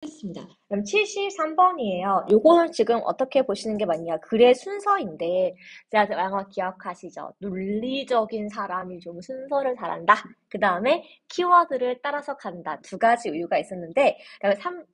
있습니다. 그럼 73번이에요. 요거는 지금 어떻게 보시는 게 맞냐? 글의 순서인데, 제가 아마 기억하시죠? 논리적인 사람이 좀 순서를 잘한다. 그 다음에 키워드를 따라서 간다. 두 가지 이유가 있었는데, 그다음에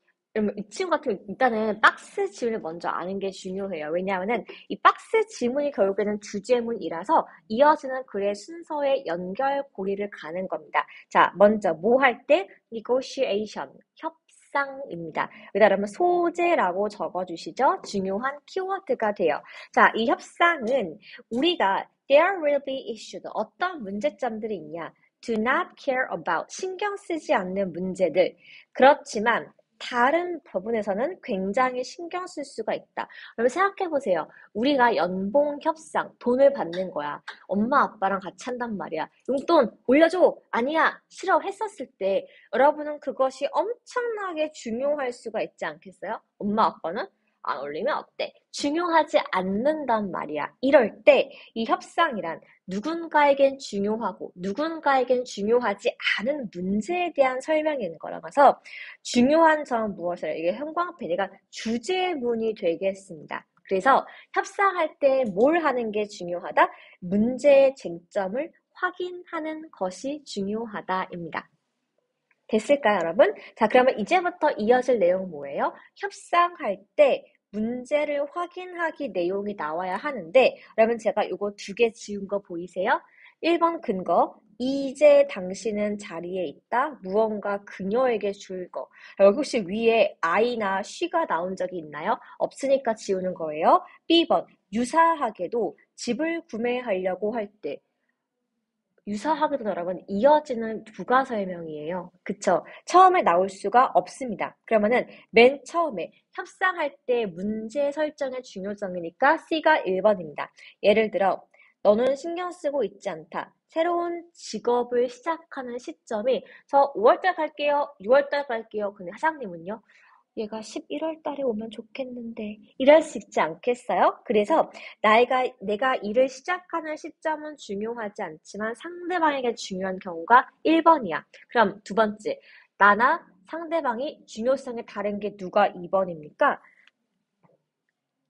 이 친구 같은 경우 일단은 박스 지문을 먼저 아는 게 중요해요. 왜냐하면은 이 박스 지문이 결국에는 주제문이라서 이어지는 글의 순서의 연결고리를 가는 겁니다. 자, 먼저 뭐 할 때? negotiation, 협상입니다. 여기다 그러면 소재라고 적어주시죠. 중요한 키워드가 돼요. 자, 이 협상은 우리가 there will be issued 어떤 문제점들이 있냐? do not care about 신경 쓰지 않는 문제들. 그렇지만 다른 부분에서는 굉장히 신경 쓸 수가 있다. 그러면 생각해보세요. 우리가 연봉 협상, 돈을 받는 거야. 엄마 아빠랑 같이 한단 말이야. 용돈 올려줘. 아니야. 싫어. 했었을 때 여러분은 그것이 엄청나게 중요할 수가 있지 않겠어요? 엄마 아빠는 안 올리면 어때? 중요하지 않는단 말이야. 이럴 때 이 협상이란 누군가에겐 중요하고 누군가에겐 중요하지 않은 문제에 대한 설명인 거라서 중요한 점 무엇을 이게 형광펜이가 주제문이 되겠습니다. 그래서 협상할 때 뭘 하는 게 중요하다? 문제의 쟁점을 확인하는 것이 중요하다입니다. 됐을까요, 여러분? 자, 그러면 이제부터 이어질 내용 뭐예요? 협상할 때 문제를 확인하기 내용이 나와야 하는데, 여러분 제가 이거 두 개 지운 거 보이세요? 1번 근거, 이제 당신은 자리에 있다. 무언가 그녀에게 줄 거. 여기 혹시 위에 I나 she가 나온 적이 있나요? 없으니까 지우는 거예요. B번, 유사하게도 집을 구매하려고 할 때, 유사하게도 여러분 이어지는 부가 설명이에요. 그쵸? 처음에 나올 수가 없습니다. 그러면은 맨 처음에 협상할 때 문제 설정의 중요성이니까 C가 1번입니다. 예를 들어 너는 신경 쓰고 있지 않다. 새로운 직업을 시작하는 시점이 저 5월달 갈게요. 6월달 갈게요. 근데 사장님은요? 얘가 11월 달에 오면 좋겠는데 이럴 수 있지 않겠어요? 그래서 내가 일을 시작하는 시점은 중요하지 않지만 상대방에게 중요한 경우가 1번이야. 그럼 두 번째, 나나 상대방이 중요성이 다른 게 누가 2번입니까?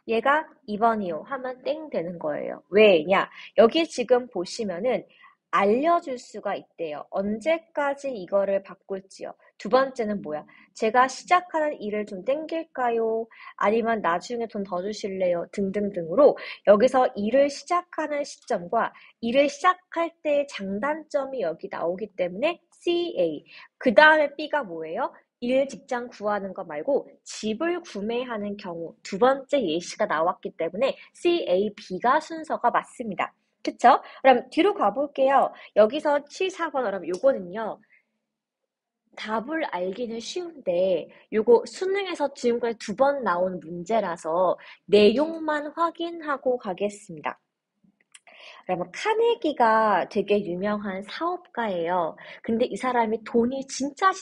얘가 2번이요 하면 땡 되는 거예요. 왜냐? 여기 지금 보시면은 알려줄 수가 있대요. 언제까지 이거를 바꿀지요. 두 번째는 뭐야? 제가 시작하는 일을 좀 땡길까요? 아니면 나중에 돈 더 주실래요? 등등등으로 여기서 일을 시작하는 시점과 일을 시작할 때의 장단점이 여기 나오기 때문에 CA. 그 다음에 B가 뭐예요? 직장 구하는 거 말고 집을 구매하는 경우 두 번째 예시가 나왔기 때문에 CAB가 순서가 맞습니다. 그쵸? 그럼 뒤로 가볼게요. 여기서 7, 4번 여러분 요거는요. 답을 알기는 쉬운데 요거 수능에서 지금까지 2번 나온 문제라서 내용만 확인하고 가겠습니다. 여러분 카네기가 되게 유명한 사업가예요. 근데 이 사람이 돈이 진짜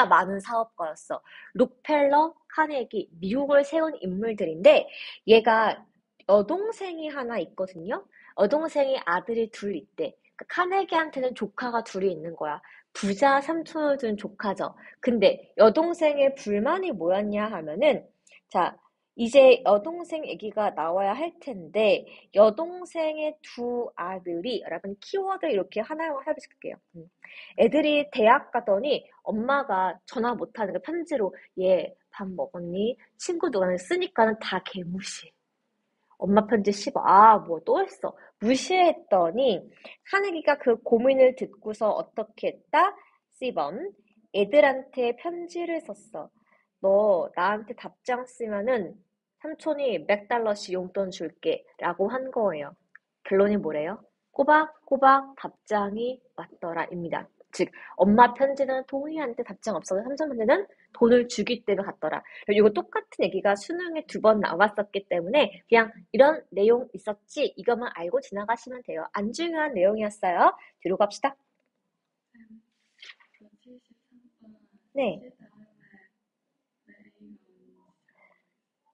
많은 사업가였어. 록펠러, 카네기, 미국을 세운 인물들인데 얘가 여동생이 하나 있거든요. 여동생이 아들이 둘 있대. 카네기한테는 조카가 둘이 있는 거야. 부자 삼촌을 둔 조카죠. 근데 여동생의 불만이 뭐였냐 하면은 자 이제 여동생 얘기가 나와야 할 텐데 여동생의 두 아들이 여러분 키워드 이렇게 하나만 해보실게요. 애들이 대학 가더니 엄마가 전화 못하는 거 편지로 얘 밥 먹었니? 친구 누가 쓰니까는 다 개무시. 엄마 편지 씹어. 아, 뭐 또 했어. 무시했더니 하늘이가 그 고민을 듣고서 어떻게 했다? C번 애들한테 편지를 썼어. 너 나한테 답장 쓰면은 삼촌이 $100씩 용돈 줄게 라고 한 거예요. 결론이 뭐래요? 꼬박꼬박 답장이 왔더라입니다. 즉 엄마 편지는 동희한테 답장 없어서 삼촌한테는 돈을 주기 때문에 갔더라. 이거 똑같은 얘기가 수능에 2번 나왔었기 때문에 그냥 이런 내용 있었지 이것만 알고 지나가시면 돼요. 안 중요한 내용이었어요. 뒤로 갑시다. 네.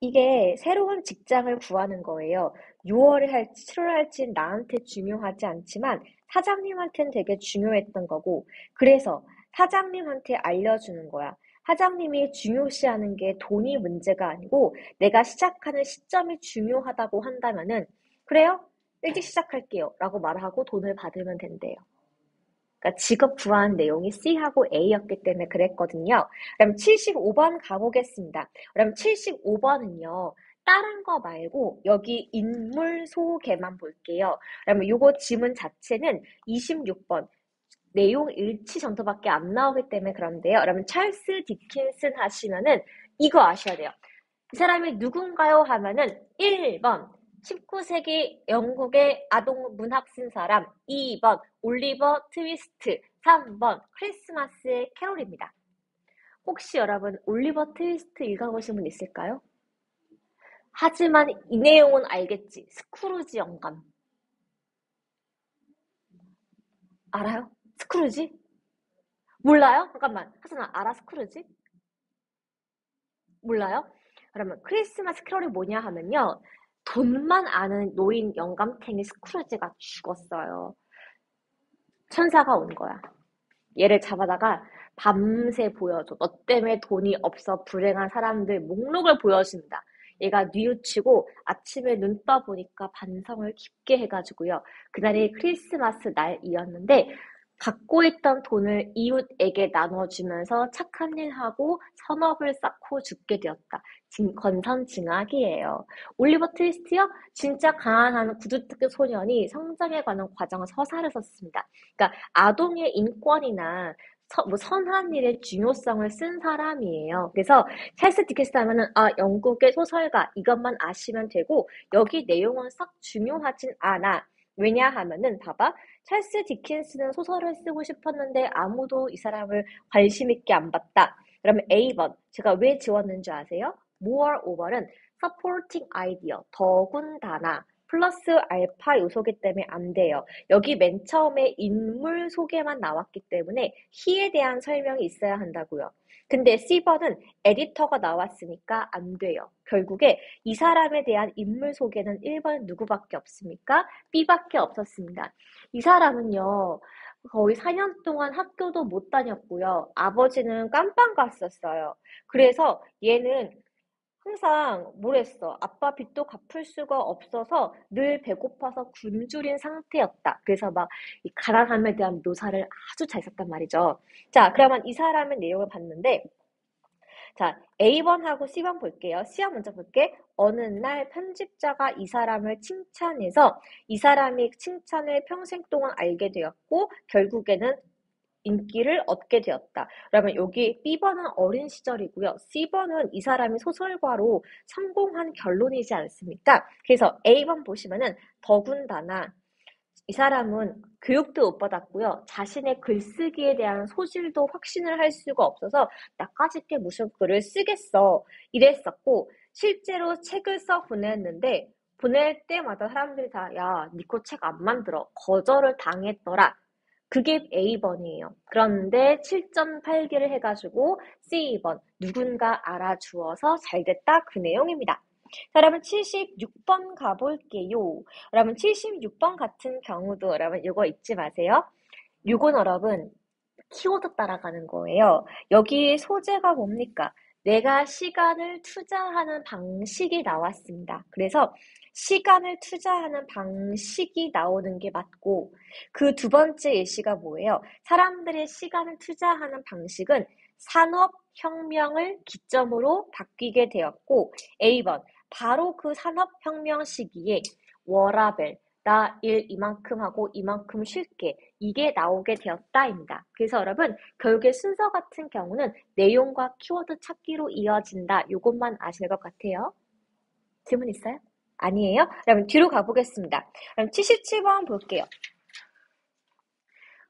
이게 새로운 직장을 구하는 거예요. 6월에 할지 7월 할지 나한테 중요하지 않지만 사장님한테는 되게 중요했던 거고 그래서 사장님한테 알려주는 거야. 사장님이 중요시하는 게 돈이 문제가 아니고 내가 시작하는 시점이 중요하다고 한다면은 그래요? 일찍 시작할게요. 라고 말하고 돈을 받으면 된대요. 그러니까 직업 구한 내용이 C하고 A였기 때문에 그랬거든요. 그럼 75번 가보겠습니다. 그럼 75번은요. 다른 거 말고 여기 인물 소개만 볼게요. 그러면 요거 지문 자체는 26번 내용 일치 정도밖에 안 나오기 때문에 그런데요. 그러면 찰스 디킨슨 하시면은 이거 아셔야 돼요. 이 사람이 누군가요? 하면은 1번 19세기 영국의 아동 문학 쓴 사람, 2번 올리버 트위스트, 3번 크리스마스의 캐롤입니다. 혹시 여러분 올리버 트위스트 읽어보신 분 있을까요? 하지만 이 내용은 알겠지. 스크루지 영감. 알아요? 스크루지? 몰라요? 잠깐만. 하선아, 알아 스크루지? 몰라요? 그러면 크리스마스 캐롤이 뭐냐 하면요. 돈만 아는 노인 영감탱이 스크루지가 죽었어요. 천사가 온 거야. 얘를 잡아다가 밤새 보여줘. 너 때문에 돈이 없어 불행한 사람들 목록을 보여준다. 얘가 뉘우치고 아침에 눈 떠보니까 반성을 깊게 해가지고요. 그날이 크리스마스 날이었는데 갖고 있던 돈을 이웃에게 나눠주면서 착한 일 하고 선업을 쌓고 죽게 되었다. 건선징악이에요. 올리버 트위스트요? 진짜 가난한 구두특급 소년이 성장에 관한 과정을 서사를 썼습니다. 그러니까 아동의 인권이나 뭐 선한 일의 중요성을 쓴 사람이에요. 그래서 찰스 디킨슨 하면은 영국의 소설가 이것만 아시면 되고 여기 내용은 썩 중요하진 않아. 왜냐하면은 봐봐. 찰스 디킨슨은 소설을 쓰고 싶었는데 아무도 이 사람을 관심 있게 안 봤다. 그러면 A번 제가 왜 지웠는지 아세요? moreover는 supporting idea 더군다나 플러스 알파 요소기 때문에 안 돼요. 여기 맨 처음에 인물 소개만 나왔기 때문에 he에 대한 설명이 있어야 한다고요. 근데 C번은 에디터가 나왔으니까 안 돼요. 결국에 이 사람에 대한 인물 소개는 1번 누구밖에 없습니까? B밖에 없었습니다. 이 사람은요. 거의 4년 동안 학교도 못 다녔고요. 아버지는 깜빵 갔었어요. 그래서 얘는 항상 뭐랬어? 아빠 빚도 갚을 수가 없어서 늘 배고파서 굶주린 상태였다. 그래서 막 이 가난함에 대한 묘사를 아주 잘 썼단 말이죠. 자, 그러면 이 사람의 내용을 봤는데 자, A번하고 C번 볼게요. C번 먼저 볼게. 어느 날 편집자가 이 사람을 칭찬해서 이 사람이 칭찬을 평생 동안 알게 되었고 결국에는 인기를 얻게 되었다. 그러면 여기 B번은 어린 시절이고요. C번은 이 사람이 소설가로 성공한 결론이지 않습니까? 그래서 A번 보시면은 더군다나 이 사람은 교육도 못 받았고요. 자신의 글쓰기에 대한 소질도 확신을 할 수가 없어서 나까짓 게 무슨 글을 쓰겠어 이랬었고 실제로 책을 써 보냈는데 보낼 때마다 사람들이 다 야, 니코 책 안 만들어 거절을 당했더라. 그게 A번이에요. 그런데 7.8개를 해가지고 C번 누군가 알아주어서 잘됐다 그 내용입니다. 자, 여러분 76번 가볼게요. 여러분 76번 같은 경우도 여러분 이거 잊지 마세요. 이건 여러분 키워드 따라가는 거예요. 여기 소재가 뭡니까? 내가 시간을 투자하는 방식이 나왔습니다. 그래서 시간을 투자하는 방식이 나오는 게 맞고 그 두 번째 예시가 뭐예요? 사람들의 시간을 투자하는 방식은 산업혁명을 기점으로 바뀌게 되었고 A번 바로 그 산업혁명 시기에 워라밸 나 일 이만큼 하고 이만큼 쉴게 이게 나오게 되었다입니다. 그래서 여러분 결국에 순서 같은 경우는 내용과 키워드 찾기로 이어진다. 이것만 아실 것 같아요. 질문 있어요? 아니에요? 그러면 뒤로 가보겠습니다. 그럼 77번 볼게요.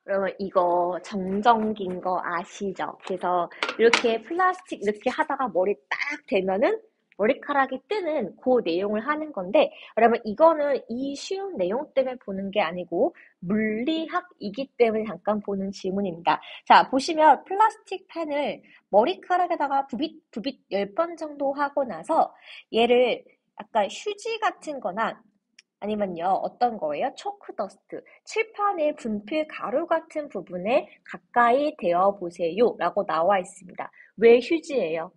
그러면 이거 정전기인 거 아시죠? 그래서 이렇게 플라스틱 이렇게 하다가 머리 딱 대면은 머리카락이 뜨는 그 내용을 하는 건데 여러분 이거는 이 쉬운 내용 때문에 보는 게 아니고 물리학이기 때문에 잠깐 보는 질문입니다. 자 보시면 플라스틱 펜을 머리카락에다가 부빗 10번 정도 하고 나서 얘를 약간 휴지 같은 거나 아니면요, 어떤 거예요? 초크 더스트. 칠판의 분필 가루 같은 부분에 가까이 대어 보세요. 라고 나와 있습니다. 왜 휴지예요?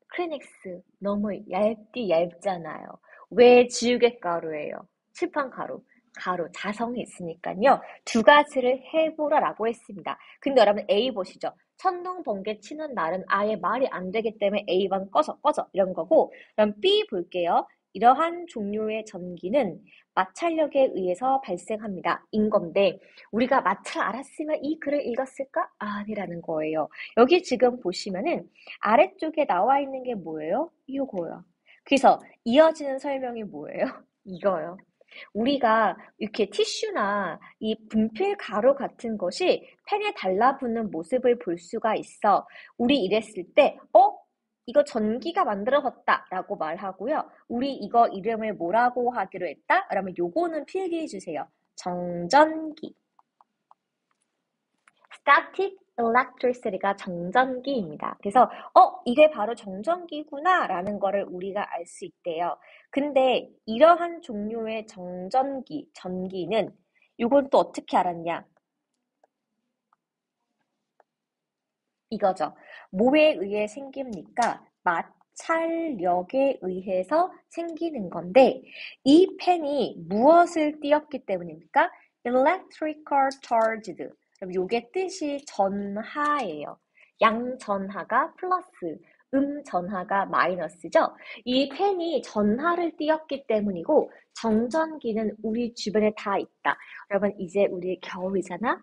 크리닉스. 너무 얇잖아요. 왜 지우개 가루예요? 칠판 가루. 가루, 자성이 있으니까요. 두 가지를 해보라라고 했습니다. 근데 여러분 A 보시죠. 천둥, 번개 치는 날은 아예 말이 안 되기 때문에 A번 꺼져 이런 거고, 그럼 B 볼게요. 이러한 종류의 전기는 마찰력에 의해서 발생합니다. 인 건데 우리가 마찰 알았으면 이 글을 읽었을까? 아니라는 거예요. 여기 지금 보시면은 아래쪽에 나와 있는 게 뭐예요? 이거요. 그래서 이어지는 설명이 뭐예요? 이거요. 우리가 이렇게 티슈나 이 분필 가루 같은 것이 펜에 달라붙는 모습을 볼 수가 있어. 우리 이랬을 때, 이거 전기가 만들어졌다 라고 말하고요. 우리 이거 이름을 뭐라고 하기로 했다? 그러면 요거는 필기해 주세요. 정전기. static electricity가 정전기입니다. 그래서 이게 바로 정전기구나 라는 거를 우리가 알 수 있대요. 근데 이러한 종류의 정전기, 전기는 이건 또 어떻게 알았냐? 이거죠. 뭐에 의해 생깁니까? 마찰력에 의해서 생기는 건데 이 펜이 무엇을 띄었기 때문입니까? electrical charged. 그럼 요게 뜻이 전하예요. 양전하가 플러스, 음전하가 마이너스죠. 이 펜이 전하를 띄었기 때문이고 정전기는 우리 주변에 다 있다. 여러분 이제 우리 겨울이잖아?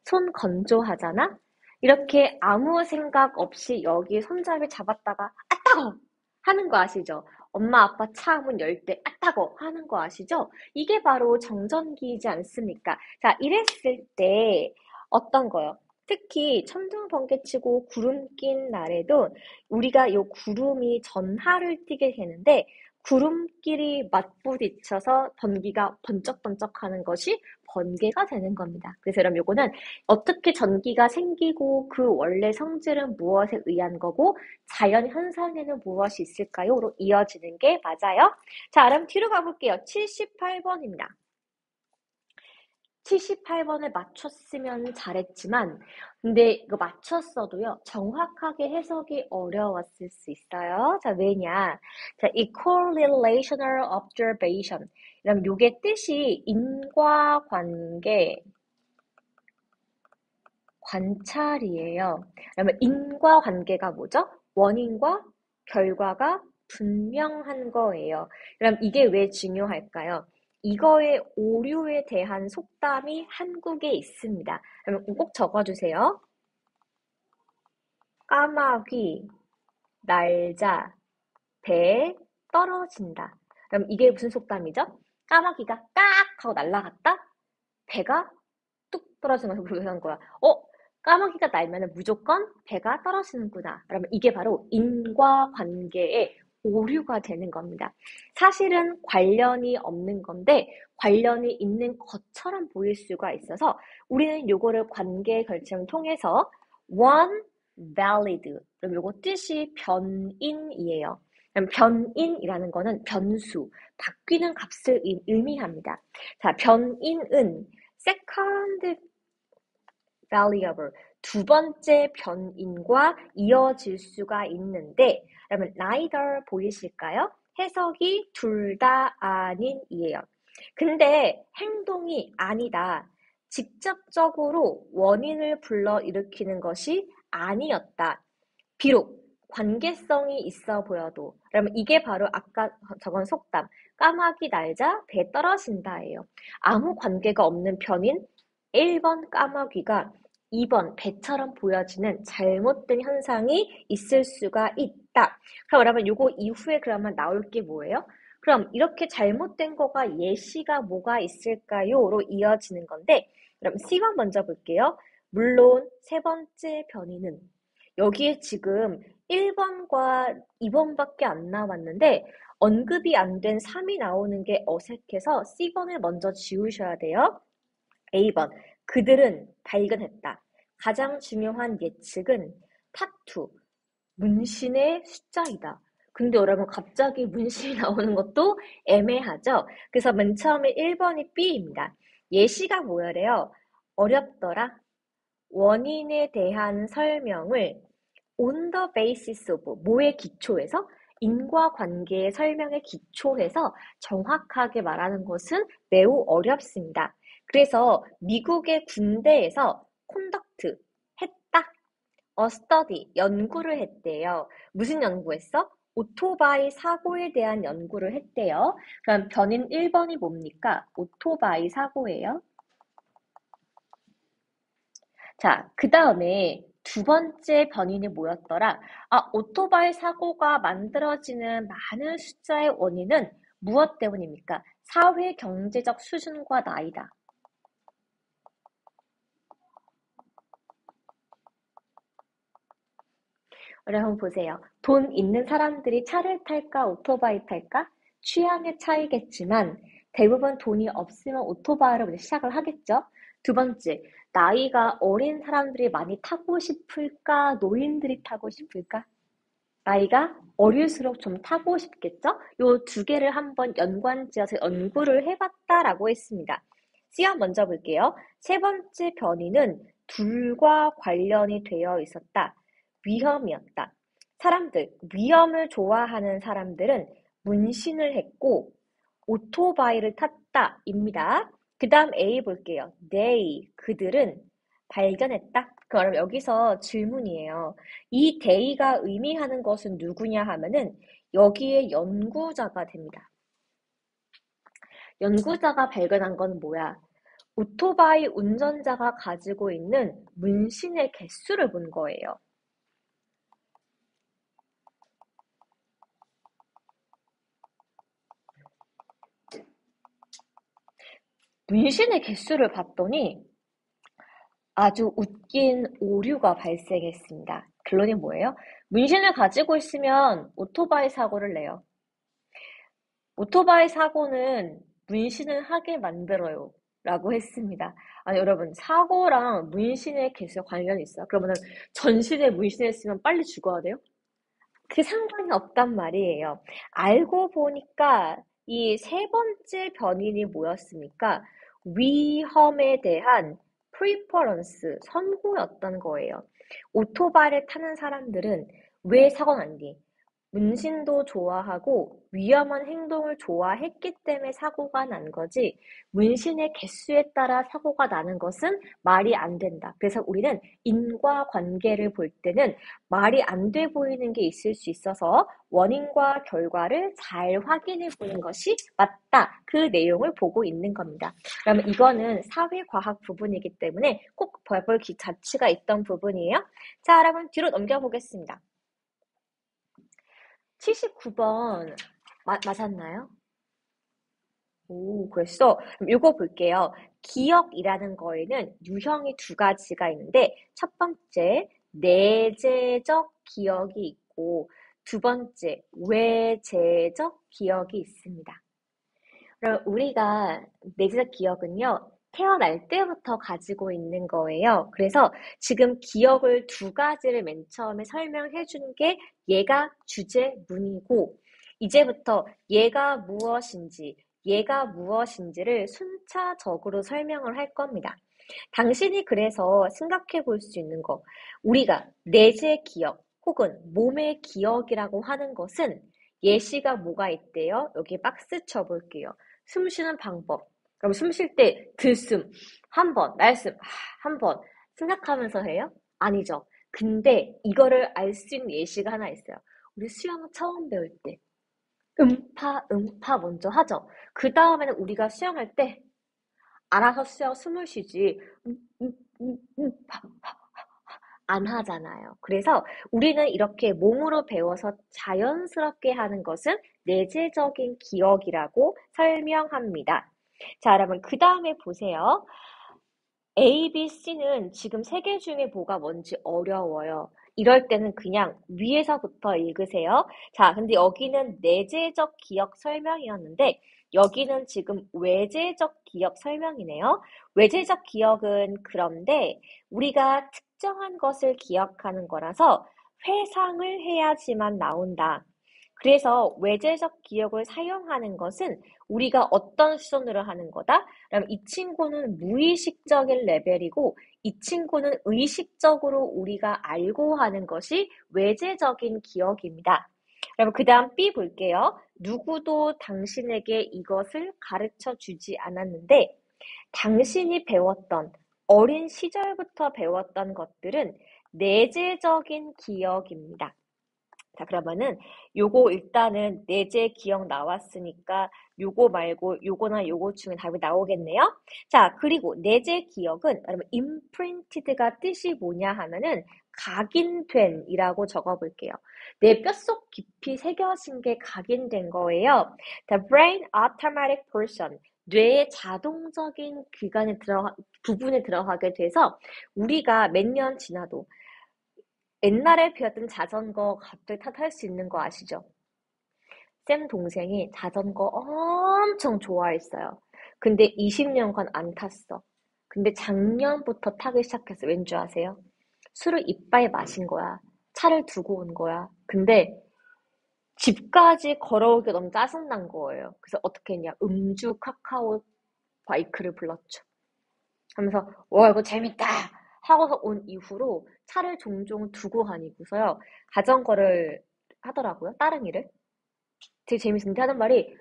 손 건조하잖아? 이렇게 아무 생각 없이 여기 손잡이 잡았다가 아 따거! 하는 거 아시죠? 엄마 아빠 차 문 열 때 아 따거! 하는 거 아시죠? 이게 바로 정전기이지 않습니까? 자, 이랬을 때 어떤 거요? 특히 천둥 번개 치고 구름 낀 날에도 우리가 요 구름이 전하를 띠게 되는데 구름끼리 맞부딪혀서 전기가 번쩍번쩍하는 것이 번개가 되는 겁니다. 그래서 여러분 요거는 어떻게 전기가 생기고 그 원래 성질은 무엇에 의한 거고 자연 현상에는 무엇이 있을까요?로 이어지는 게 맞아요. 자, 그럼 뒤로 가볼게요. 78번입니다. 78번을 맞췄으면 잘했지만 근데 이거 맞췄어도요 정확하게 해석이 어려웠을 수 있어요. 자, 왜냐? 자, 이 correlational observation 이러면 요게 뜻이 인과관계 관찰이에요. 그러면 인과관계가 뭐죠? 원인과 결과가 분명한 거예요. 그럼 이게 왜 중요할까요? 이거의 오류에 대한 속담이 한국에 있습니다. 그러면 꼭 적어주세요. 까마귀, 날자, 배 떨어진다. 그럼 이게 무슨 속담이죠? 까마귀가 깍 하고 날아갔다? 배가 뚝 떨어지는 것을 그렇게 거야. 까마귀가 날면 무조건 배가 떨어지는구나. 그러면 이게 바로 인과관계의 오류가 되는 겁니다. 사실은 관련이 없는 건데 관련이 있는 것처럼 보일 수가 있어서 우리는 요거를 관계 결정을 통해서 one valid. 그럼 요거 뜻이 변인이에요. 그럼 변인이라는 거는 변수, 바뀌는 값을 의미합니다. 자, 변인은 second variable, 두 번째 변인과 이어질 수가 있는데 그러면 neither 보이실까요? 해석이 둘 다 아닌이에요. 근데 행동이 아니다. 직접적으로 원인을 불러일으키는 것이 아니었다. 비록 관계성이 있어 보여도 그러면 이게 바로 아까 적은 속담 까마귀 날자 배 떨어진다예요. 아무 관계가 없는 편인 1번 까마귀가 2번 배처럼 보여지는 잘못된 현상이 있을 수가 있다. 그럼 여러분 요거 이후에 그러면 나올 게 뭐예요? 그럼 이렇게 잘못된 거가 예시가 뭐가 있을까요?로 이어지는 건데 그럼 C번 먼저 볼게요. 물론 세 번째 변이는 여기에 지금 1번과 2번밖에 안 나왔는데 언급이 안 된 3이 나오는 게 어색해서 C번을 먼저 지우셔야 돼요. A번, 그들은 발견했다. 가장 중요한 예측은 타투, 문신의 숫자이다. 근데 여러분 갑자기 문신이 나오는 것도 애매하죠? 그래서 맨 처음에 1번이 B입니다. 예시가 뭐래요? 어렵더라. 원인에 대한 설명을 on the basis of 뭐의 기초에서? 인과관계의 설명에 기초해서 정확하게 말하는 것은 매우 어렵습니다. 그래서 미국의 군대에서 conduct 했다. study 연구를 했대요. 무슨 연구했어? 오토바이 사고에 대한 연구를 했대요. 그럼 변인 1번이 뭡니까? 오토바이 사고예요. 자, 그 다음에 두 번째 변인이 뭐였더라? 오토바이 사고가 만들어지는 많은 숫자의 원인은 무엇 때문입니까? 사회 경제적 수준과 나이다. 여러분 보세요. 돈 있는 사람들이 차를 탈까, 오토바이 탈까? 취향의 차이겠지만 대부분 돈이 없으면 오토바이로 먼저 시작을 하겠죠. 두 번째, 나이가 어린 사람들이 많이 타고 싶을까, 노인들이 타고 싶을까? 나이가 어릴수록 좀 타고 싶겠죠? 요 두 개를 한번 연관지어서 연구를 해봤다라고 했습니다. C형 먼저 볼게요. 세 번째 변이는 둘과 관련이 되어 있었다. 위험이었다. 사람들, 위험을 좋아하는 사람들은 문신을 했고 오토바이를 탔다입니다. 그 다음 A 볼게요. They, 그들은 발견했다. 그럼 여기서 질문이에요. 이 they가 의미하는 것은 누구냐 하면은 여기에 연구자가 됩니다. 연구자가 발견한 건 뭐야? 오토바이 운전자가 가지고 있는 문신의 개수를 본 거예요. 문신의 개수를 봤더니 아주 웃긴 오류가 발생했습니다. 결론이 뭐예요? 문신을 가지고 있으면 오토바이 사고를 내요. 오토바이 사고는 문신을 하게 만들어요. 라고 했습니다. 아니, 여러분, 사고랑 문신의 개수에 관련이 있어요? 그러면은 전신에 문신했으면 빨리 죽어야 돼요? 그 상관이 없단 말이에요. 알고 보니까 이 세 번째 변인이 뭐였습니까? 위험에 대한 preference, 선호였던 거예요. 오토바이를 타는 사람들은 왜 사고 났니? 문신도 좋아하고 위험한 행동을 좋아했기 때문에 사고가 난 거지 문신의 개수에 따라 사고가 나는 것은 말이 안 된다. 그래서 우리는 인과관계를 볼 때는 말이 안 돼 보이는 게 있을 수 있어서 원인과 결과를 잘 확인해 보는 것이 맞다. 그 내용을 보고 있는 겁니다. 그러면 이거는 사회과학 부분이기 때문에 꼭 볼 가치가 있던 부분이에요. 자, 여러분 뒤로 넘겨보겠습니다. 79번 맞았나요? 오, 그랬어. 그럼 이거 볼게요. 기억이라는 거에는 유형이 두 가지가 있는데 첫 번째, 내재적 기억이 있고 두 번째, 외재적 기억이 있습니다. 그럼 우리가 내재적 기억은요, 태어날 때부터 가지고 있는 거예요. 그래서 지금 기억을 두 가지를 맨 처음에 설명해 준 게 얘가 주제문이고, 이제부터 얘가 무엇인지를 순차적으로 설명을 할 겁니다. 당신이 그래서 생각해 볼 수 있는 거, 우리가 뇌의 기억 혹은 몸의 기억이라고 하는 것은 예시가 뭐가 있대요? 여기 박스 쳐볼게요. 숨 쉬는 방법. 그럼 숨 쉴 때 들숨, 한 번, 날숨, 한 번 생각하면서 해요? 아니죠. 근데 이거를 알 수 있는 예시가 하나 있어요. 우리 수영 처음 배울 때 음파 먼저 하죠. 그 다음에는 우리가 수영할 때 알아서 숨을 쉬지 안 하잖아요. 그래서 우리는 이렇게 몸으로 배워서 자연스럽게 하는 것은 내재적인 기억이라고 설명합니다. 자, 여러분 그 다음에 보세요. A, B, C는 지금 세 개 중에 뭐가 뭔지 어려워요. 이럴 때는 그냥 위에서부터 읽으세요. 자, 근데 여기는 내재적 기억 설명이었는데 여기는 지금 외재적 기억 설명이네요. 외재적 기억은 그런데 우리가 특정한 것을 기억하는 거라서 회상을 해야지만 나온다. 그래서 외재적 기억을 사용하는 것은 우리가 어떤 수준으로 하는 거다? 그럼 이 친구는 무의식적인 레벨이고 이 친구는 의식적으로 우리가 알고 하는 것이 외재적인 기억입니다. 그럼 그 다음 B 볼게요. 누구도 당신에게 이것을 가르쳐 주지 않았는데 당신이 배웠던 어린 시절부터 배웠던 것들은 내재적인 기억입니다. 자, 그러면은 요거 일단은 내재 기억 나왔으니까 요거 말고 요거나 요거 중에 답이 나오겠네요. 자, 그리고 내재 기억은 여러분 imprinted가 뜻이 뭐냐 하면은 각인된 이라고 적어볼게요. 내 뼛속 깊이 새겨진 게 각인된 거예요. The brain automatic portion, 뇌의 자동적인 부분에 들어가게 돼서 우리가 몇 년 지나도 옛날에 배웠던 자전거 갑자기 탈 수 있는 거 아시죠? 쌤 동생이 자전거 엄청 좋아했어요. 근데 20년간 안 탔어. 근데 작년부터 타기 시작했어. 왠 줄 아세요? 술을 이빠이 마신 거야. 차를 두고 온 거야. 근데 집까지 걸어오기가 너무 짜증난 거예요. 그래서 어떻게 했냐? 음주 카카오 바이크를 불렀죠. 하면서 와 이거 재밌다 하고서 온 이후로 차를 종종 두고 다니고서요. 자전거를 하더라고요. 따릉이를. 되게 재밌는데 하는 말이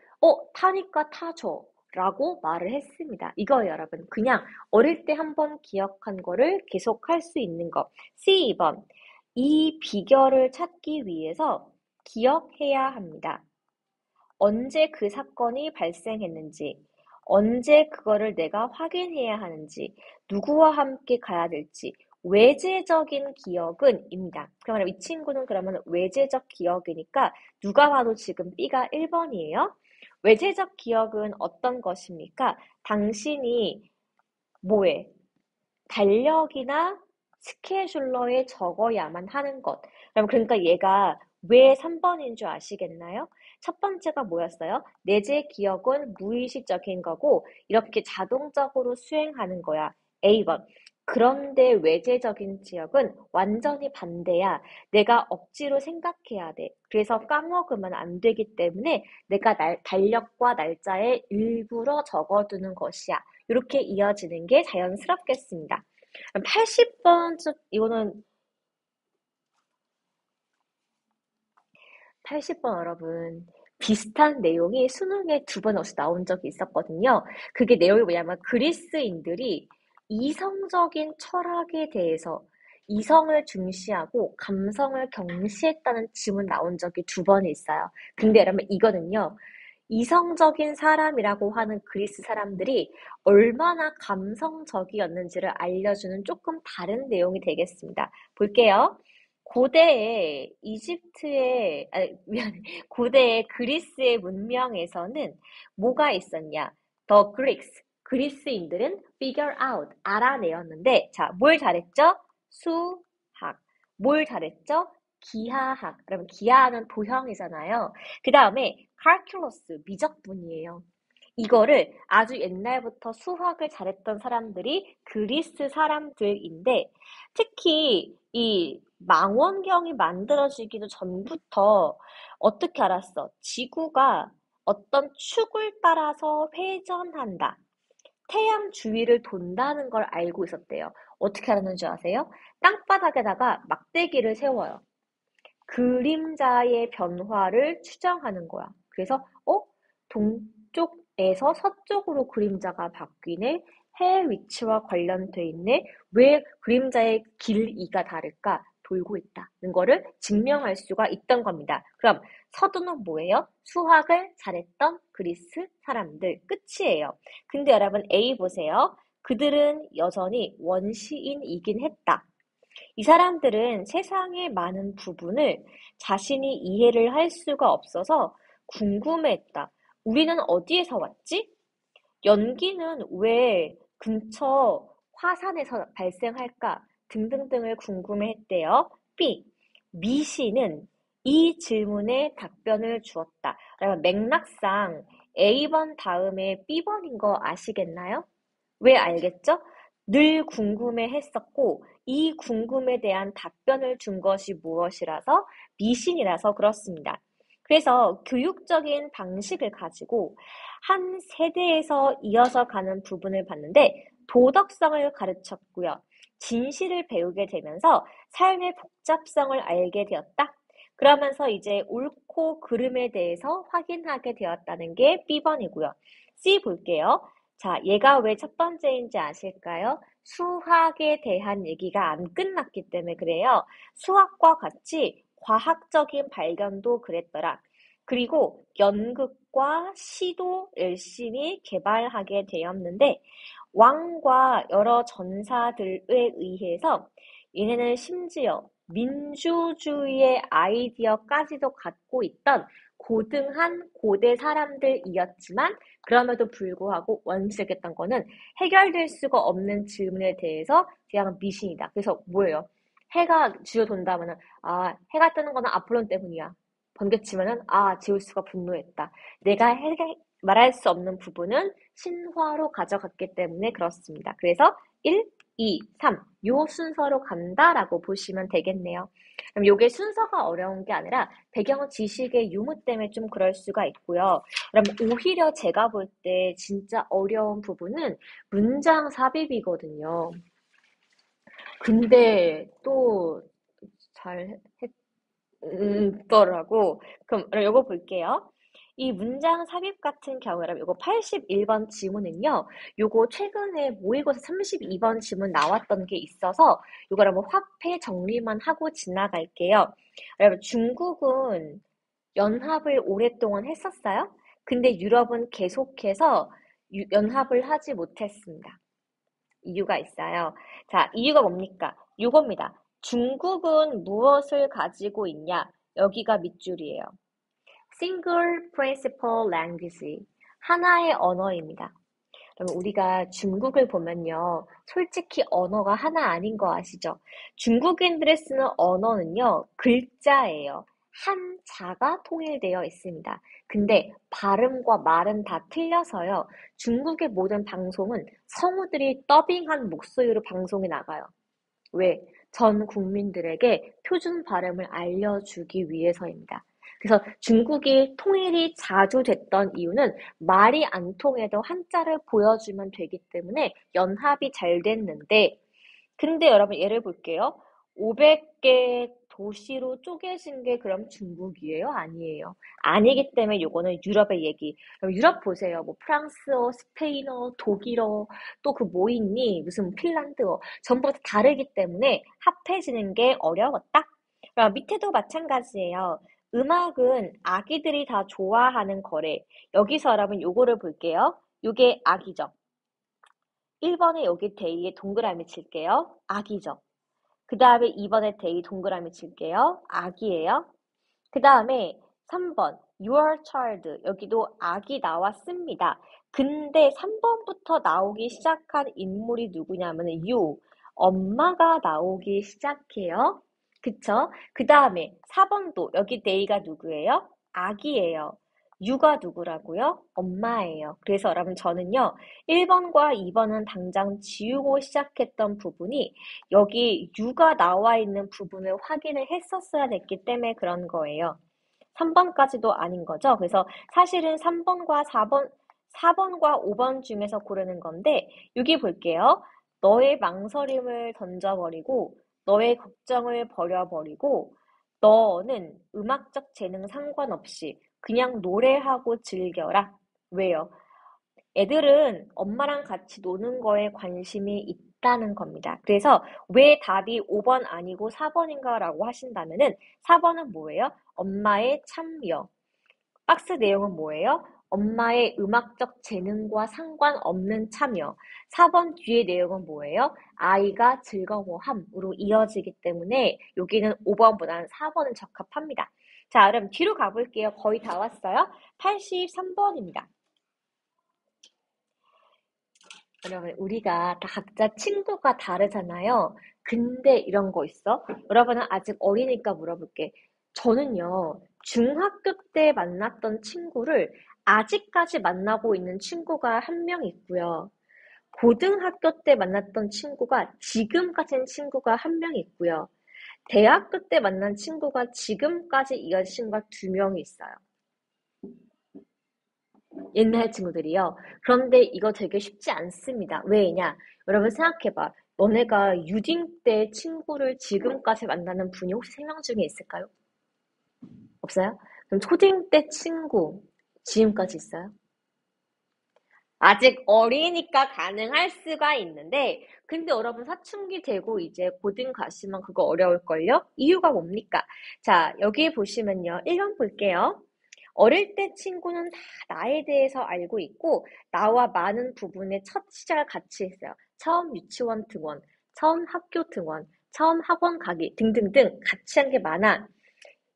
타니까 타줘 라고 말을 했습니다. 이거예요 여러분. 그냥 어릴 때 한번 기억한 거를 계속 할 수 있는 거. C2번. 이 비결을 찾기 위해서 기억해야 합니다. 언제 그 사건이 발생했는지, 언제 그거를 내가 확인해야 하는지, 누구와 함께 가야 될지, 외재적인 기억은 입니다. 그러면 이 친구는 그러면 외재적 기억이니까 누가 봐도 지금 B가 1번이에요. 외재적 기억은 어떤 것입니까? 당신이 뭐에? 달력이나 스케줄러에 적어야만 하는 것. 그러니까 얘가 왜 3번인 줄 아시겠나요? 첫 번째가 뭐였어요? 내재 기억은 무의식적인 거고 이렇게 자동적으로 수행하는 거야. A번. 그런데 외재적인 기억은 완전히 반대야. 내가 억지로 생각해야 돼. 그래서 까먹으면 안 되기 때문에 내가 달력과 날짜에 일부러 적어두는 것이야. 이렇게 이어지는 게 자연스럽겠습니다. 80번, 이거는 80번 여러분. 비슷한 내용이 수능에 2번 없이 나온 적이 있었거든요. 그게 내용이 뭐냐면 그리스인들이 이성적인 철학에 대해서 이성을 중시하고 감성을 경시했다는 질문 나온 적이 2번 있어요. 근데 여러분 이거는요. 이성적인 사람이라고 하는 그리스 사람들이 얼마나 감성적이었는지를 알려주는 조금 다른 내용이 되겠습니다. 볼게요. 고대의 미안해. 고대의 그리스의 문명에서는 뭐가 있었냐? The Greeks, 그리스인들은 figure out, 알아내었는데, 자, 뭘 잘했죠? 수학. 뭘 잘했죠? 기하학. 그러면 기하는 도형이잖아요. 그 다음에 calculus, 미적분이에요. 이거를 아주 옛날부터 수학을 잘했던 사람들이 그리스 사람들인데 특히 이 망원경이 만들어지기도 전부터 어떻게 알았어? 지구가 어떤 축을 따라서 회전한다. 태양 주위를 돈다는 걸 알고 있었대요. 어떻게 알았는 줄 아세요? 땅바닥에다가 막대기를 세워요. 그림자의 변화를 추정하는 거야. 그래서 동쪽에서 서쪽으로 그림자가 바뀌네. 해 위치와 관련돼 있네. 왜 그림자의 길이가 다를까? 돌고 있다는 거를 증명할 수가 있던 겁니다. 그럼 서두는 뭐예요? 수학을 잘했던 그리스 사람들. 끝이에요. 근데 여러분 A 보세요. 그들은 여전히 원시인이긴 했다. 이 사람들은 세상의 많은 부분을 자신이 이해를 할 수가 없어서 궁금해했다. 우리는 어디에서 왔지? 연기는 왜 근처 화산에서 발생할까? 등등등을 궁금해했대요. B. 미시는 이 질문에 답변을 주었다. 그러면 맥락상 A번 다음에 B번인 거 아시겠나요? 왜 알겠죠? 늘 궁금해했었고 이 궁금에 대한 답변을 준 것이 무엇이라서 미신이라서 그렇습니다. 그래서 교육적인 방식을 가지고 한 세대에서 이어서 가는 부분을 봤는데 도덕성을 가르쳤고요. 진실을 배우게 되면서 삶의 복잡성을 알게 되었다. 그러면서 이제 옳고 그름에 대해서 확인하게 되었다는 게 B번이고요. C 볼게요. 자, 얘가 왜 첫 번째인지 아실까요? 수학에 대한 얘기가 안 끝났기 때문에 그래요. 수학과 같이 과학적인 발견도 그랬더라. 그리고 연극과 시도 열심히 개발하게 되었는데 왕과 여러 전사들에 의해서 얘네는 심지어 민주주의의 아이디어까지도 갖고 있던 고등한 고대 사람들이었지만 그럼에도 불구하고 원칙했던 거는 해결될 수가 없는 질문에 대해서 그냥 미신이다. 그래서 뭐예요? 해가 지어 돈다면은 해가 뜨는 거는 아폴론 때문이야. 번개치면은 제우스가 분노했다. 내가 말할 수 없는 부분은 신화로 가져갔기 때문에 그렇습니다. 그래서 1, 2, 3 요 순서로 간다라고 보시면 되겠네요. 그럼 요게 순서가 어려운 게 아니라 배경 지식의 유무 때문에 좀 그럴 수가 있고요. 그럼 오히려 제가 볼 때 진짜 어려운 부분은 문장 삽입이거든요. 근데 또 잘 했더라고. 그럼 요거 볼게요. 이 문장 삽입 같은 경우라면 요거 81번 지문은요. 요거 최근에 모의고사 32번 지문 나왔던 게 있어서 요걸 한번 화폐 정리만 하고 지나갈게요. 여러분 중국은 연합을 오랫동안 했었어요. 근데 유럽은 계속해서 연합을 하지 못했습니다. 이유가 있어요. 자, 이유가 뭡니까? 요겁니다. 중국은 무엇을 가지고 있냐? 여기가 밑줄이에요. Single Principal Language. 하나의 언어입니다. 그럼 우리가 중국을 보면요. 솔직히 언어가 하나 아닌 거 아시죠? 중국인들이 쓰는 언어는요. 글자예요. 한자가 통일되어 있습니다. 근데 발음과 말은 다 틀려서요. 중국의 모든 방송은 성우들이 더빙한 목소리로 방송에 나가요. 왜? 전 국민들에게 표준 발음을 알려주기 위해서입니다. 그래서 중국이 통일이 자주 됐던 이유는 말이 안 통해도 한자를 보여주면 되기 때문에 연합이 잘 됐는데, 근데 여러분 예를 볼게요. 500개 도시로 쪼개진 게 그럼 중국이에요? 아니에요. 아니기 때문에 요거는 유럽의 얘기. 그럼 유럽 보세요. 뭐 프랑스어, 스페인어, 독일어, 또 그 뭐 있니? 무슨 핀란드어. 전부 다 다르기 때문에 합해지는 게 어려웠다. 그럼 밑에도 마찬가지예요. 음악은 아기들이 다 좋아하는 거래. 여기서 여러분 요거를 볼게요. 요게 아기죠. 1번에 여기 데이에 동그라미 칠게요. 아기죠. 그 다음에 2번에 데이 동그라미 칠게요. 아기예요. 그 다음에 3번 your child 여기도 아기 나왔습니다. 근데 3번부터 나오기 시작한 인물이 누구냐면 you 엄마가 나오기 시작해요. 그쵸? 그 다음에 4번도 여기 데이가 누구예요? 아기예요. you가 누구라고요? 엄마예요. 그래서 여러분 저는요 1번과 2번은 당장 지우고 시작했던 부분이 여기 you가 나와 있는 부분을 확인을 했었어야 됐기 때문에 그런 거예요. 3번까지도 아닌 거죠. 그래서 사실은 3번과 4번과 5번 중에서 고르는 건데 여기 볼게요. 너의 망설임을 던져버리고 너의 걱정을 버려버리고 너는 음악적 재능 상관없이 그냥 노래하고 즐겨라. 왜요? 애들은 엄마랑 같이 노는 거에 관심이 있다는 겁니다. 그래서 왜 답이 5번 아니고 4번인가 라고 하신다면은 4번은 뭐예요? 엄마의 참여. 박스 내용은 뭐예요? 엄마의 음악적 재능과 상관없는 참여. 4번 뒤의 내용은 뭐예요? 아이가 즐거워함으로 이어지기 때문에 여기는 5번보다는 4번은 적합합니다. 자, 그럼 뒤로 가볼게요. 거의 다 왔어요. 83번입니다. 여러분, 우리가 다 각자 친구가 다르잖아요. 근데 이런 거 있어? 여러분은 아직 어리니까 물어볼게. 저는요, 중학교 때 만났던 친구를 아직까지 만나고 있는 친구가 한 명 있고요. 고등학교 때 만났던 친구가 지금 가진 친구가 한 명 있고요. 대학교 때 만난 친구가 지금까지 이어진 친구가 2명이 있어요. 옛날 친구들이요. 그런데 이거 되게 쉽지 않습니다. 왜냐? 여러분 생각해봐. 너네가 유딩 때 친구를 지금까지 만나는 분이 혹시 3명 중에 있을까요? 없어요? 그럼 초딩 때 친구 지금까지 있어요? 아직 어리니까 가능할 수가 있는데, 근데 여러분 사춘기 되고 이제 고등 가시면 그거 어려울걸요? 이유가 뭡니까? 자, 여기 보시면요. 1번 볼게요. 어릴 때 친구는 다 나에 대해서 알고 있고, 나와 많은 부분의 첫 시작을 같이 했어요. 처음 유치원 등원, 처음 학교 등원, 처음 학원 가기 등등등 같이 한 게 많아.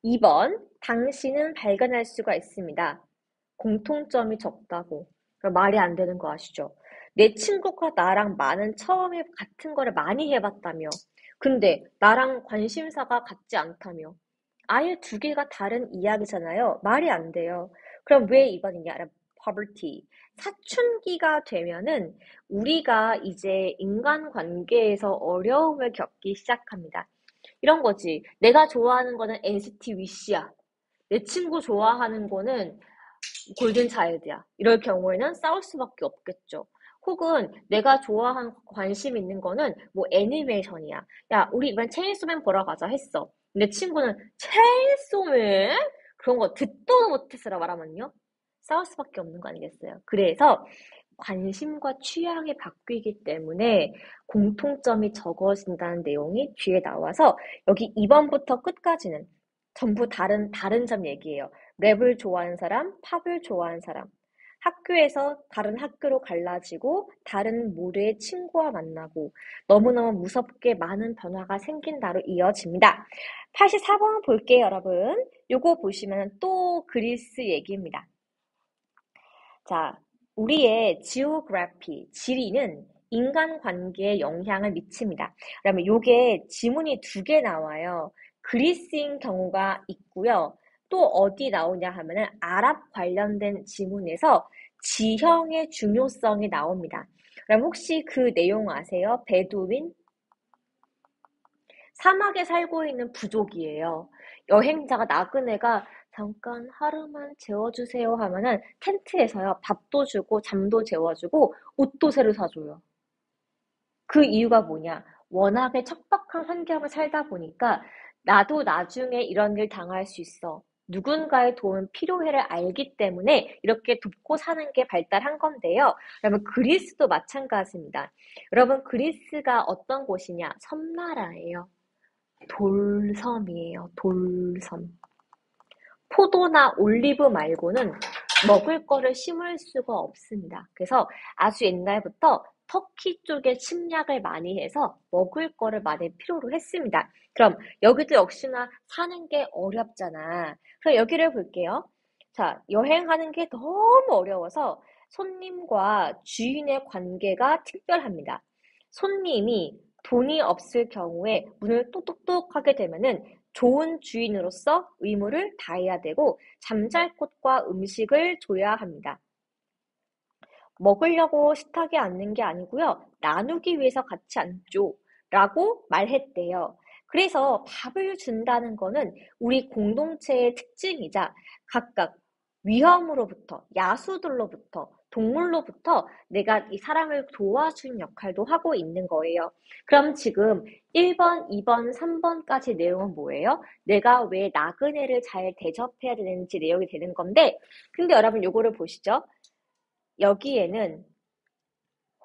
2번, 당신은 발견할 수가 있습니다. 공통점이 적다고. 말이 안 되는 거 아시죠? 내 친구가 나랑 많은 처음에 같은 거를 많이 해봤다며. 근데 나랑 관심사가 같지 않다며. 아예 두 개가 다른 이야기잖아요. 말이 안 돼요. 그럼 왜 2번이냐? poverty. 사춘기가 되면은 우리가 이제 인간관계에서 어려움을 겪기 시작합니다. 이런 거지. 내가 좋아하는 거는 NCT 위시야. 내 친구 좋아하는 거는 골든 차일드야. 이럴 경우에는 싸울 수밖에 없겠죠. 혹은 내가 좋아하는 관심 있는 거는 뭐 애니메이션이야. 야, 우리 이번 체인소맨 보러 가자 했어. 내 친구는 체인소맨? 그런 거 듣도 못했으라 말하면요. 싸울 수밖에 없는 거 아니겠어요? 그래서 관심과 취향이 바뀌기 때문에 공통점이 적어진다는 내용이 뒤에 나와서 여기 2번부터 끝까지는 전부 다른 점 얘기예요. 랩을 좋아하는 사람, 팝을 좋아하는 사람. 학교에서 다른 학교로 갈라지고 다른 모르의 친구와 만나고 너무너무 무섭게 많은 변화가 생긴다로 이어집니다. 84번 볼게요, 여러분. 요거 보시면 또 그리스 얘기입니다. 자, 우리의 geography, 지리는 인간관계에 영향을 미칩니다. 그러면 요게 지문이 2개 나와요. 그리스인 경우가 있고요. 또 어디 나오냐 하면은 아랍 관련된 지문에서 지형의 중요성이 나옵니다. 그럼 혹시 그 내용 아세요? 베두인? 사막에 살고 있는 부족이에요. 여행자가 나그네가 잠깐 하루만 재워주세요 하면은 텐트에서요 밥도 주고 잠도 재워주고 옷도 새로 사줘요. 그 이유가 뭐냐? 워낙에 척박한 환경을 살다 보니까 나도 나중에 이런 일 당할 수 있어. 누군가의 도움 필요해를 알기 때문에 이렇게 돕고 사는 게 발달한 건데요. 여러분 그리스도 마찬가지입니다. 여러분 그리스가 어떤 곳이냐? 섬나라예요. 돌섬이에요. 돌섬. 포도나 올리브 말고는 먹을 거를 심을 수가 없습니다. 그래서 아주 옛날부터 터키 쪽에 침략을 많이 해서 먹을 거를 많이 필요로 했습니다. 그럼 여기도 역시나 사는 게 어렵잖아. 그럼 여기를 볼게요. 자, 여행하는 게 너무 어려워서 손님과 주인의 관계가 특별합니다. 손님이 돈이 없을 경우에 문을 똑똑똑하게 되면은 좋은 주인으로서 의무를 다해야 되고 잠잘 곳과 음식을 줘야 합니다. 먹으려고 식탁에 앉는 게 아니고요. 나누기 위해서 같이 앉죠. 라고 말했대요. 그래서 밥을 준다는 거는 우리 공동체의 특징이자 각각 위험으로부터, 야수들로부터, 동물로부터 내가 이 사람을 도와주는 역할도 하고 있는 거예요. 그럼 지금 1번, 2번, 3번까지 내용은 뭐예요? 내가 왜 나그네를 잘 대접해야 되는지 내용이 되는 건데, 근데 여러분 요거를 보시죠. 여기에는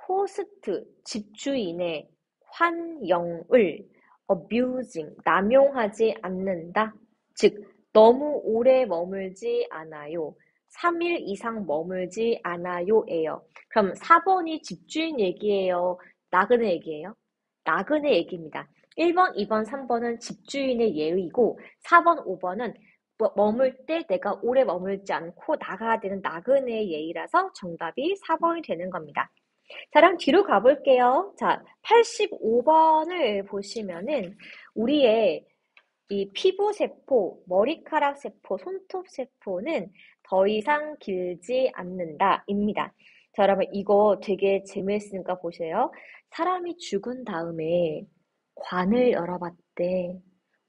호스트, 집주인의 환영을 abusing, 남용하지 않는다. 즉, 너무 오래 머물지 않아요. 3일 이상 머물지 않아요예요. 그럼 4번이 집주인 얘기예요? 나그네 얘기예요? 나그네 얘기입니다. 1번, 2번, 3번은 집주인의 예의고 4번, 5번은 머물 때 내가 오래 머물지 않고 나가야 되는 나그네의 예의라서 정답이 4번이 되는 겁니다. 자, 그럼 뒤로 가볼게요. 자, 85번을 보시면은 우리의 이 피부세포, 머리카락세포, 손톱세포는 더 이상 길지 않는다 입니다. 자, 여러분 이거 되게 재미있으니까 보세요. 사람이 죽은 다음에 관을 열어봤대.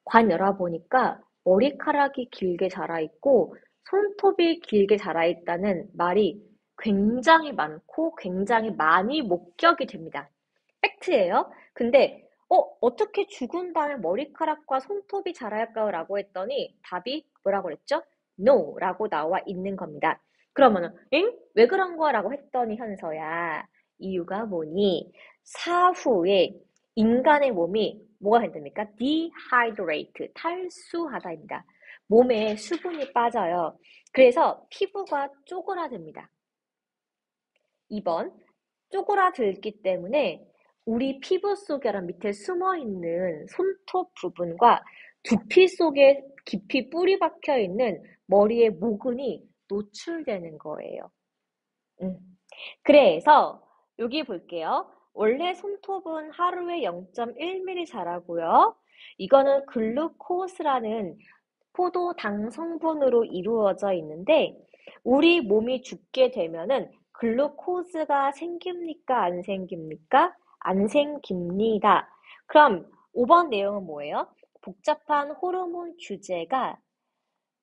관 열어보니까 머리카락이 길게 자라있고 손톱이 길게 자라있다는 말이 굉장히 많고 굉장히 많이 목격이 됩니다. 팩트예요. 근데 어떻게 죽은 다음에 머리카락과 손톱이 자랄까요? 라고 했더니 답이 뭐라고 그랬죠? No 라고 나와 있는 겁니다. 그러면은 응? 왜 그런 거야? 라고 했더니 현서야 이유가 뭐니? 사후에 인간의 몸이 뭐가 된답니까? dehydrate, 탈수하다입니다. 몸에 수분이 빠져요. 그래서 피부가 쪼그라듭니다. 2번, 쪼그라들기 때문에 우리 피부 속에 밑에 숨어있는 손톱 부분과 두피 속에 깊이 뿌리 박혀 있는 머리의 모근이 노출되는 거예요. 그래서 여기 볼게요. 원래 손톱은 하루에 0.1mm 자라고요. 이거는 글루코스라는 포도당 성분으로 이루어져 있는데 우리 몸이 죽게 되면은 글루코스가 생깁니까? 안 생깁니까? 안 생깁니다. 그럼 5번 내용은 뭐예요? 복잡한 호르몬 규제가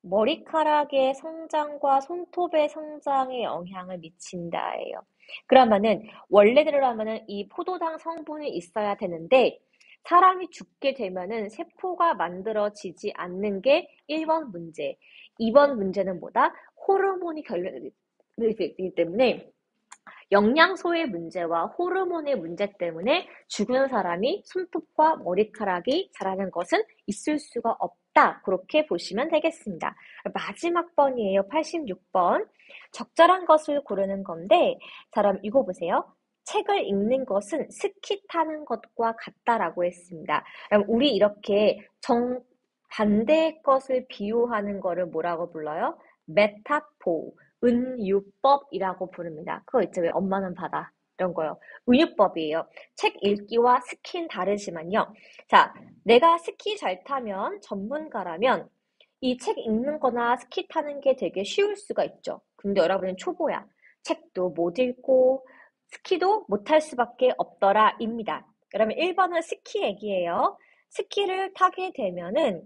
머리카락의 성장과 손톱의 성장에 영향을 미친다예요. 그러면은 원래대로라면은 이 포도당 성분이 있어야 되는데 사람이 죽게 되면은 세포가 만들어지지 않는 게 1번 문제. 2번 문제는 뭐다? 호르몬이 결핍되기 때문에 영양소의 문제와 호르몬의 문제 때문에 죽은 사람이 손톱과 머리카락이 자라는 것은 있을 수가 없다. 그렇게 보시면 되겠습니다. 마지막 번이에요. 86번. 적절한 것을 고르는 건데, 자, 그럼 이거 보세요. 책을 읽는 것은 스키 타는 것과 같다라고 했습니다. 그럼 우리 이렇게 정반대의 것을 비유하는 거를 뭐라고 불러요? 메타포. 은유법이라고 부릅니다. 그거 있죠. 왜 엄마는 바다. 이런 거요. 은유법이에요. 책 읽기와 스키는 다르지만요. 자, 내가 스키 잘 타면 전문가라면 이 책 읽는 거나 스키 타는 게 되게 쉬울 수가 있죠. 근데 여러분은 초보야. 책도 못 읽고 스키도 못 할 수밖에 없더라 입니다. 그러면 1번은 스키 얘기예요. 스키를 타게 되면은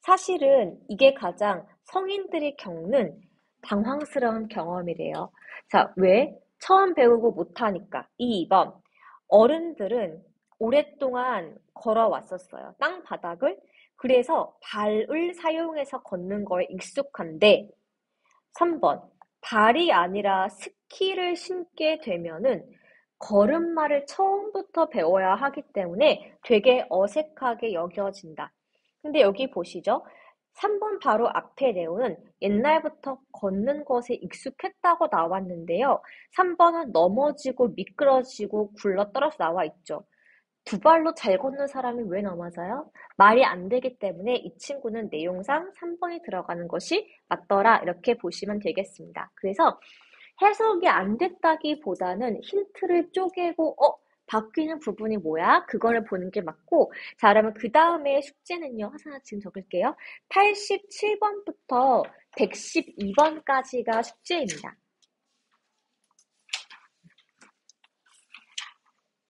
사실은 이게 가장 성인들이 겪는 당황스러운 경험이래요. 자, 왜? 처음 배우고 못하니까. 2번. 어른들은 오랫동안 걸어왔었어요. 땅바닥을. 그래서 발을 사용해서 걷는 거에 익숙한데 3번. 발이 아니라 스키를 신게 되면은 걸음마를 처음부터 배워야 하기 때문에 되게 어색하게 여겨진다. 근데 여기 보시죠. 3번 바로 앞에 내용은 옛날부터 걷는 것에 익숙했다고 나왔는데요. 3번은 넘어지고 미끄러지고 굴러떨어져 나와 있죠. 두 발로 잘 걷는 사람이 왜 넘어져요? 말이 안 되기 때문에 이 친구는 내용상 3번이 들어가는 것이 맞더라. 이렇게 보시면 되겠습니다. 그래서 해석이 안 됐다기보다는 힌트를 쪼개고 바뀌는 부분이 뭐야? 그거를 보는 게 맞고 자 그러면 그 다음에 숙제는요. 하나 지금 적을게요. 87번부터 112번까지가 숙제입니다.